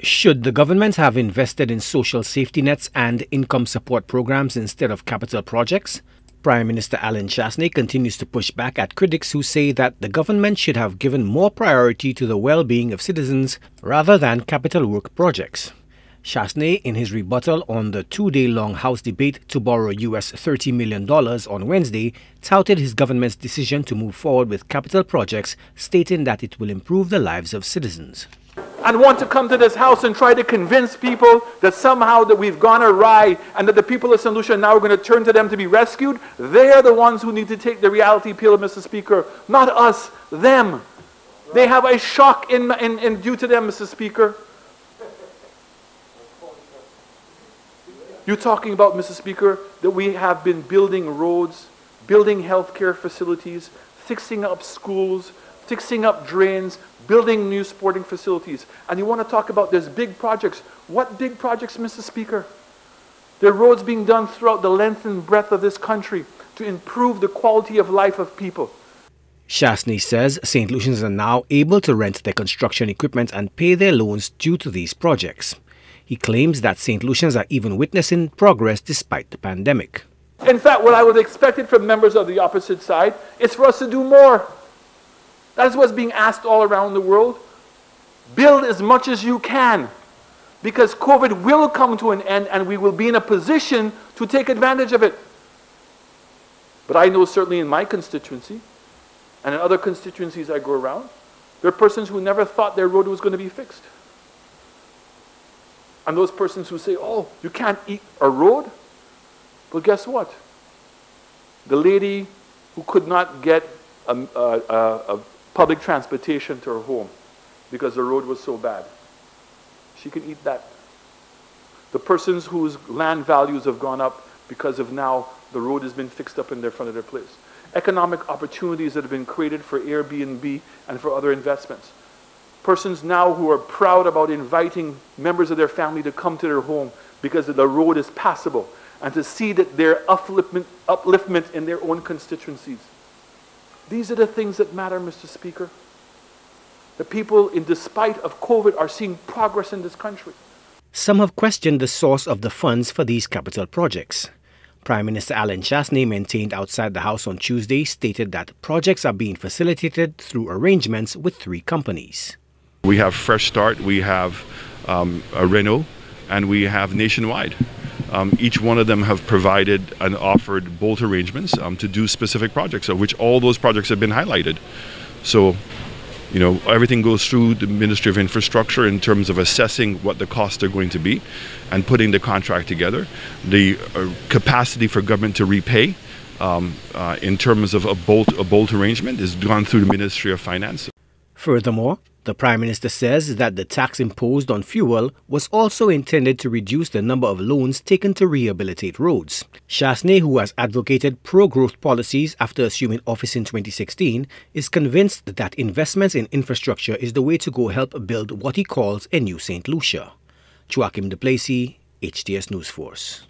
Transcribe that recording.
Should the government have invested in social safety nets and income support programs instead of capital projects? Prime Minister Allen Chastanet continues to push back at critics who say that the government should have given more priority to the well-being of citizens rather than capital work projects. Chastanet, in his rebuttal on the two-day-long House debate to borrow US $30 million on Wednesday, touted his government's decision to move forward with capital projects, stating that it will improve the lives of citizens. And want to come to this house and try to convince people that somehow that we've gone awry and that the people of St. Lucia now are going to turn to them to be rescued. They are the ones who need to take the reality pill, Mr. Speaker, not us, them. They have a shock in due to them, Mr. Speaker. You're talking about, Mr. Speaker, that we have been building roads, building healthcare facilities, fixing up schools, fixing up drains, building new sporting facilities. And you want to talk about these big projects. What big projects, Mr. Speaker? There are roads being done throughout the length and breadth of this country to improve the quality of life of people. Chastanet says St. Lucians are now able to rent their construction equipment and pay their loans due to these projects. He claims that St. Lucians are even witnessing progress despite the pandemic. In fact, what I would expect it from members of the opposite side is for us to do more. That is what's being asked all around the world. Build as much as you can, because COVID will come to an end and we will be in a position to take advantage of it. But I know certainly in my constituency and in other constituencies I go around, there are persons who never thought their road was going to be fixed. And those persons who say, oh, you can't eat a road? Well, guess what? The lady who could not get a public transportation to her home because the road was so bad, she can eat that. The persons whose land values have gone up because of now the road has been fixed up in their front of their place. Economic opportunities that have been created for Airbnb and for other investments. Persons now who are proud about inviting members of their family to come to their home because the road is passable and to see that their upliftment in their own constituencies. These are the things that matter, Mr. Speaker. The people, in despite of COVID, are seeing progress in this country. Some have questioned the source of the funds for these capital projects. Prime Minister Allen Chastanet, maintained outside the House on Tuesday, stated that projects are being facilitated through arrangements with 3 companies. We have Fresh Start, we have a Renault, and we have Nationwide. Each one of them have provided and offered both arrangements to do specific projects, of which all those projects have been highlighted. So, you know, everything goes through the Ministry of Infrastructure in terms of assessing what the costs are going to be and putting the contract together. The capacity for government to repay in terms of a bolt arrangement is gone through the Ministry of Finance. Furthermore, the Prime Minister says that the tax imposed on fuel was also intended to reduce the number of loans taken to rehabilitate roads. Chastanet, who has advocated pro-growth policies after assuming office in 2016, is convinced that investments in infrastructure is the way to go help build what he calls a new St. Lucia. Joachim Du Plessis, HTS News Force.